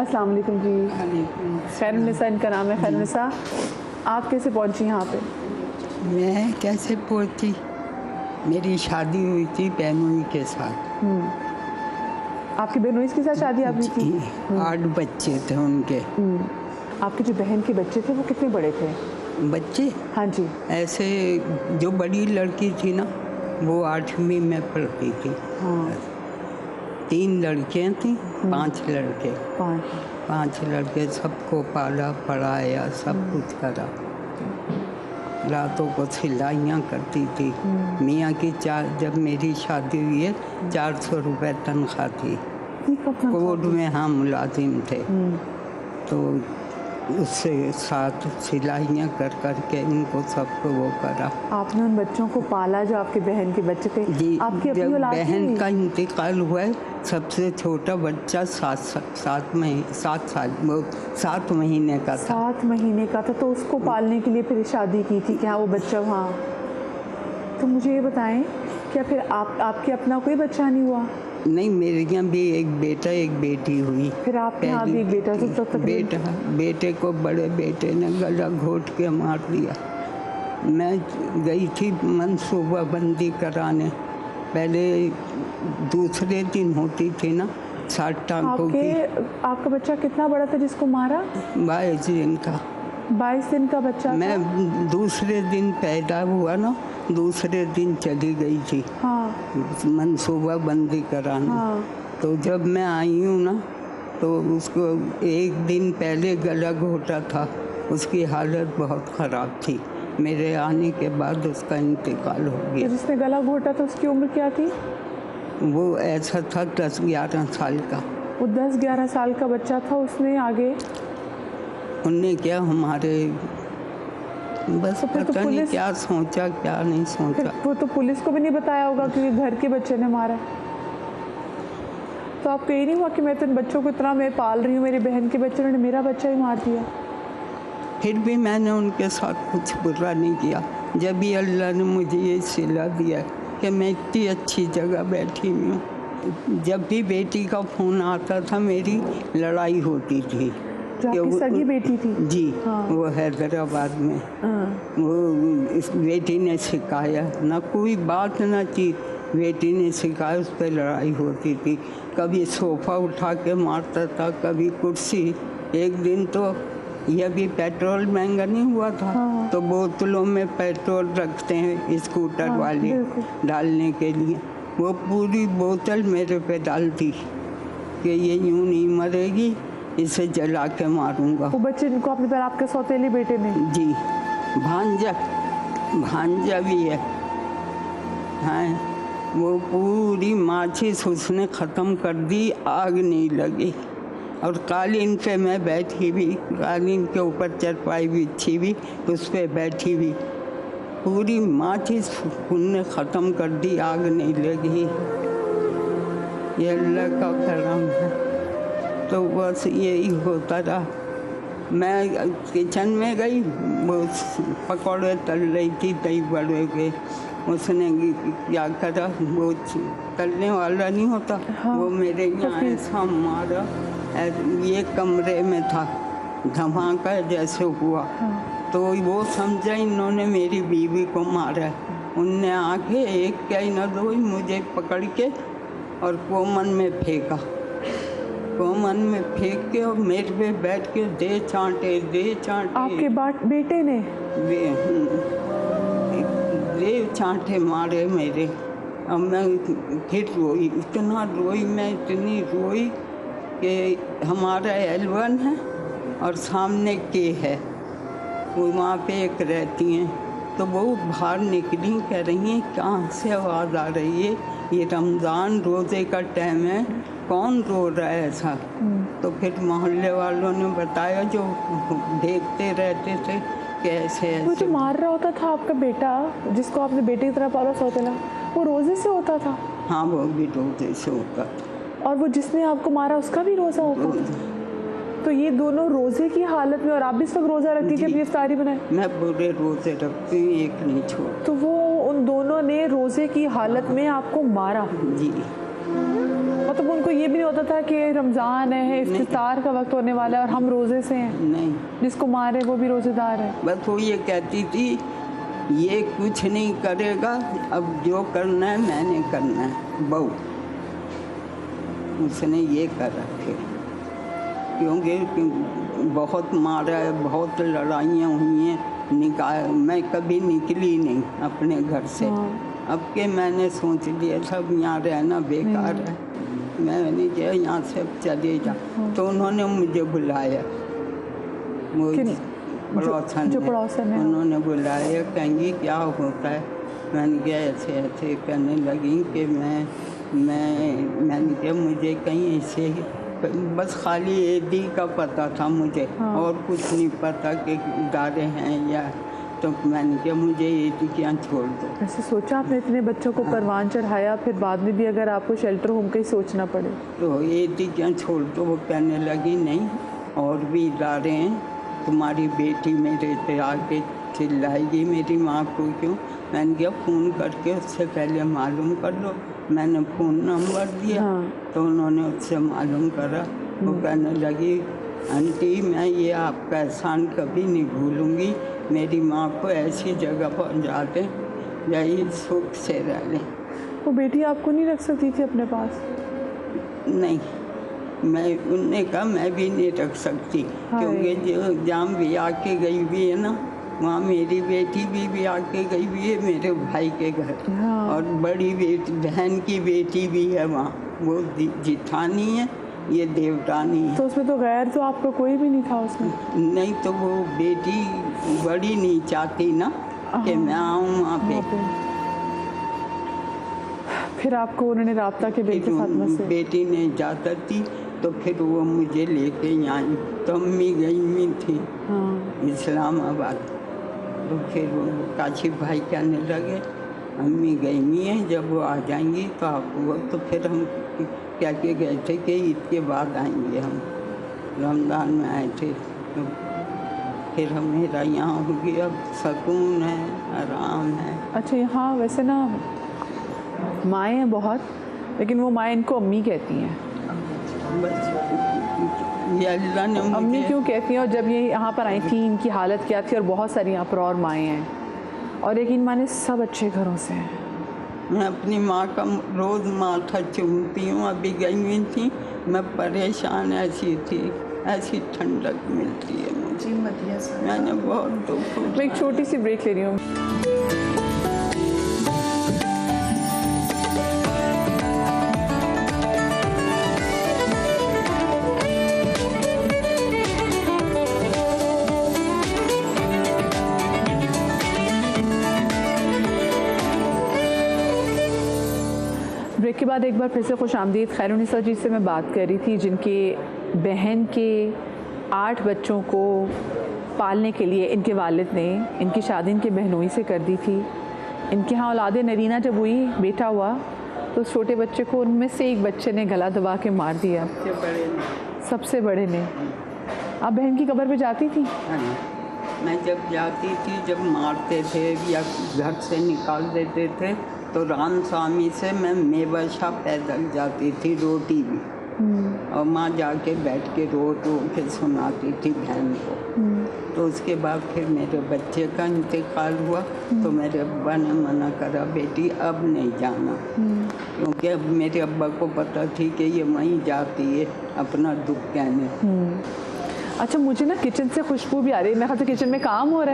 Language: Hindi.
अस्सलाम वालेकुम जी। खैरुन्निसा इनका नाम है। खैरुन्निसा, आप कैसे पहुंची यहाँ पे? मैं कैसे पहुंची? मेरी शादी हुई थी बहनोई के साथ। आपकी बहनोई के साथ शादी आपकी थी? 8 बच्चे थे उनके। आपकी जो बहन के बच्चे थे वो कितने बड़े थे? बच्चे हाँ जी। ऐसे, जो बड़ी लड़की थी ना वो 8वीं में पढ़ती थी। हाँ। 3 लड़कियाँ थी, 5 लड़के। 5 लड़के, सबको पाला पढ़ाया, सब कुछ करा। रातों को सिलाइयाँ करती थी। मियाँ की जब मेरी शादी हुई है 400 रुपये तनख्वाह थी। कोर्ट में हम मुलाजिम थे, तो उससे साथ सिलाइयाँ कर के उनको सबको वो करा। आपने उन बच्चों को पाला जो आपके बहन के बच्चे थे? जी। आपकी अपनी जब औलाद बहन का इंतकाल हुआ है, सबसे छोटा बच्चा 7 महीने का था। 7 महीने का था, तो उसको पालने के लिए फिर शादी की थी क्या वो बच्चा वहाँ? तो मुझे ये बताएं, क्या फिर आपके अपना कोई बच्चा नहीं हुआ? नहीं, मेरे यहाँ भी एक बेटा एक बेटी हुई। फिर आपके यहाँ भी एक बेटा था? तो बेटे को बड़े बेटे ने गला घोट के मार दिया। मैं गई थी मनसूबाबंदी कराने, पहले दूसरे दिन होती थी ना 60 टांकों की। आपका बच्चा कितना बड़ा था जिसको मारा? 22 दिन का। 22 दिन का बच्चा? मैं दूसरे दिन पैदा हुआ ना, दूसरे दिन चली गई थी। हाँ। मनसूबाबंदी कराने। हाँ। तो जब मैं आई हूँ ना, तो उसको एक दिन पहले गला घोटा था, उसकी हालत बहुत ख़राब थी। मेरे आने के बाद उसका इंतकाल हो गया। तो जिसने गला घोटा था उसकी उम्र क्या थी? वो ऐसा था 10-11 साल का। वो 10-11 साल का बच्चा था, उसने आगे उनने क्या हमारे बस तो पता नहीं क्या सोचा क्या नहीं सोचा। वो तो पुलिस को भी नहीं बताया होगा कि घर के बच्चे ने मारा। तो आपको ये नहीं हुआ कि मैं तो इन बच्चों को इतना मैं पाल रही हूँ, मेरी बहन के बच्चे ने मेरा बच्चा ही मार दिया? फिर भी मैंने उनके साथ कुछ बुरा नहीं किया। जब भी अल्लाह ने मुझे ये सिला दिया कि मैं इतनी अच्छी जगह बैठी हुई हूँ। जब भी बेटी का फ़ोन आता था मेरी लड़ाई होती थी। आपकी सगी बेटी थी? जी। हाँ। वो हैदराबाद में। हाँ। वो इस बेटी ने सिखाया, ना कोई बात ना चीज, बेटी ने सिखाया, उस पर लड़ाई होती थी। कभी सोफ़ा उठा के मारता था, कभी कुर्सी। एक दिन तो यह भी पेट्रोल महंगा नहीं हुआ था। हाँ। तो बोतलों में पेट्रोल रखते हैं स्कूटर वाले डालने के लिए, वो पूरी बोतल मेरे पे डालती कि ये यूँ नहीं मरेगी, इसे जला के मारूंगा। वो बच्चे को अपने पर आपके सौतेले बेटे ने? जी। भांजा भी है। हाँ। वो पूरी माचिस उसने ख़त्म कर दी, आग नहीं लगी। और कालीन पे मैं बैठी भी, कालीन के ऊपर चरपाई बिछी भी, उस पर बैठी भी, पूरी माचिस उनने ख़त्म कर दी, आग नहीं लगी। ये अल्लाह का करम है। तो बस यही होता रहा। मैं किचन में गई, वो पकौड़े तल रही थी दही बड़े के। उसने क्या करा, वो तलने वाला नहीं होता। हाँ। वो मेरे यहाँ ऐसा मारा, ये कमरे में था, धमाका जैसे हुआ। हाँ। तो वो समझा इन्होंने मेरी बीवी को मारा। उनने आके एक क्या न दो मुझे पकड़ के और कोमन में फेंका। कोमन में फेंक के और मेरे पे बैठ के दे चांटे। आपके बेटे ने दे चांटे मारे मेरे। अब मैं फिर रोई, इतना रोई मैं, इतनी रोई कि हमारा L1 है और सामने K है, वो वहाँ पे एक रहती हैं। तो वो बाहर निकली, कह रही हैं कहाँ से आवाज़ आ रही है, ये रमज़ान रोज़े का टाइम है, कौन रो रहा है ऐसा? तो फिर मोहल्ले वालों ने बताया, जो देखते रहते थे कि ऐसे वो जो मार रहा होता था आपका बेटा, जिसको आपने बेटे की तरह पाला सौतेला, वो रोज़े से होता था? हाँ, वो भी रोज़े से होता था। और वो जिसने आपको मारा उसका भी रोज़ा होता था? तो ये दोनों रोज़े की हालत में, और आप भी इस वक्त रोज़ा रखती थी, अपनी इफ्तारी बनाए? मैं पूरे रोज़े रखती हूँ, एक नहीं छोड़। तो वो उन दोनों ने रोज़े की हालत में आपको मारा? जी। मतलब उनको ये भी नहीं होता था कि रमज़ान है, इफ्तितार का वक्त होने वाला है और हम रोज़े से हैं? नहीं, जिसको मारे वो भी रोज़ेदार है। बस वो ये कहती थी ये कुछ नहीं करेगा, अब जो करना है मैंने करना है। बहू उसने ये कर रखे, क्योंकि बहुत मारा है, बहुत लड़ाइयाँ हुई हैं, मैं कभी निकली नहीं अपने घर से। अब के मैंने सोच लिया सब यहाँ रहना बेकार है, मैंने कहा यहाँ से अब चले जा। तो उन्होंने मुझे बुलाया, वो पड़ोसन है, उन्होंने बुलाया, कहेंगी क्या होता है। मैंने कहा ऐसे ऐसे करने लगी कि मैंने कहा मुझे कहीं ऐसे बस खाली एडी का पता था मुझे, और कुछ नहीं पता कि इदारे हैं या। तो मैंने कहा मुझे एडी क्या छोड़ दो। ऐसे सोचा आपने इतने बच्चों को परवान चढ़ाया, फिर बाद में भी अगर आपको शेल्टर होम का ही सोचना पड़े तो एडी क्या छोड़ दो। वो कहने लगी नहीं और भी इदारे हैं, तुम्हारी बेटी मेरे पे आके चिल्लाएगी मेरी माँ को क्यों। मैंने कहा फ़ोन करके उससे पहले मालूम कर लो। मैंने फ़ोन नंबर दिया, तो उन्होंने उससे मालूम करा। वो कहने लगी आंटी मैं ये आपका एहसान कभी नहीं भूलूंगी, मेरी माँ को ऐसी जगह पहुँचा दें यही सुख से रह लें। वो बेटी आपको नहीं रख सकती थी अपने पास? नहीं, मैं उनने कहा मैं भी नहीं रख सकती, क्योंकि जो जाम भी आके गई भी है ना, वहाँ मेरी बेटी भी आके गई भी है मेरे भाई के घर। और बड़ी बेटी बहन की बेटी भी है वहाँ, वो जिठानी है, ये देवटानी है। तो उसमें तो गैर तो आपका कोई भी नहीं था उसमें? नहीं, तो वो बेटी बड़ी नहीं चाहती ना कि मैं आऊँ वहाँ पे। फिर आपको उन्होंने राब्ता के बेटे फातिमा से? बेटी ने इजाज़त दी तो फिर वो मुझे लेके आई। तो अम्मी गई हुई थी इस्लामाबाद। तो फिर वो काशिफ भाई कहने लगे अम्मी गई हुई हैं, जब वो आ जाएंगी तो आप वो। तो फिर हम क्या के गए थे कि ईद के बाद आएंगे, हम रमज़ान में आए थे। तो फिर हम मेरा यहाँ हो गया, अब सुकून है, आराम है। अच्छा, यहाँ वैसे ना माएँ हैं बहुत, लेकिन वो माएँ इनको अम्मी कहती हैं। बस ये अल्लाह ने अम्मी क्यों कहती हैं? और जब ये यहाँ पर आई थी इनकी हालत क्या थी? और बहुत सारी यहाँ पर और माएँ हैं, और यकीन माने सब अच्छे घरों से हैं। मैं अपनी माँ का रोज़ माथा चूमती हूँ। अभी गई हुई थी, मैं परेशान ऐसी थी, ऐसी ठंडक मिलती है मुझे। मैंने बहुत दुख। मैं एक छोटी सी ब्रेक ले रही हूँ। ब्रेक के बाद एक बार फिर से खुश आमदीद। खैरुनिसा जी से मैं बात कर रही थी, जिनके बहन के 8 बच्चों को पालने के लिए इनके वालिद ने इनकी शादी इनके बहनोई से कर दी थी। इनके यहाँ औलाद नरीना जब हुई, बेटा हुआ, तो उस छोटे बच्चे को उनमें से एक बच्चे ने गला दबा के मार दिया, सबसे बड़े ने। आप बहन की कब्र पे जाती थी? मैं जब जाती थी, जब मारते थे या घर से निकाल देते थे, तो राम स्वामी से मैं मेवाशा पैदल जाती थी, रोटी भी। और माँ जाके बैठ के रो के सुनाती थी बहन को। तो उसके बाद फिर मेरे बच्चे का इंतकाल हुआ, तो मेरे अब्बा ने मना करा, बेटी अब नहीं जाना, क्योंकि अब मेरे अब्बा को पता थी कि ये वहीं जाती है अपना दुख कहने। अच्छा, मुझे ना किचन से खुशबू भी आ रही है, मेरे ख्याल से किचन में काम हो रहा है।